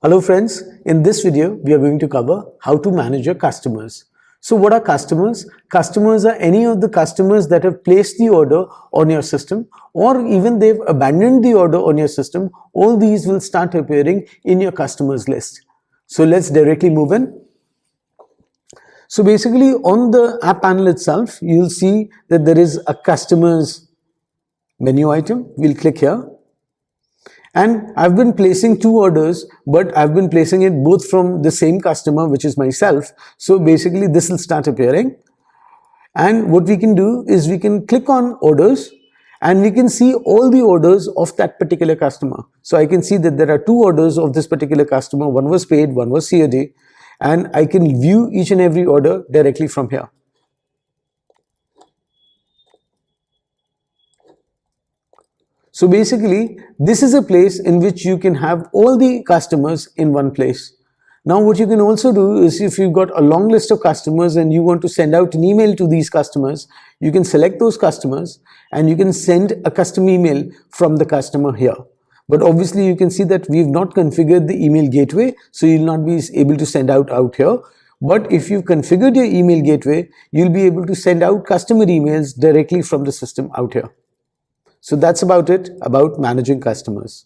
Hello friends, in this video we are going to cover how to manage your customers. So what are customers? Customers are any of the customers that have placed the order on your system or even they've abandoned the order on your system. All these will start appearing in your customers list. So let's directly move in. So basically on the app panel itself, you'll see that there is a customers menu item. We'll click here. And I've been placing two orders, but I've been placing it both from the same customer, which is myself. So basically this will start appearing. And what we can do is we can click on orders and we can see all the orders of that particular customer. So I can see that there are two orders of this particular customer. One was paid, one was COD. And I can view each and every order directly from here. So basically, this is a place in which you can have all the customers in one place. Now what you can also do is if you've got a long list of customers and you want to send out an email to these customers, you can select those customers and you can send a custom email from the customer here. But obviously you can see that we've not configured the email gateway, so you'll not be able to send out here. But if you've configured your email gateway, you'll be able to send out customer emails directly from the system out here. So that's about it about managing customers.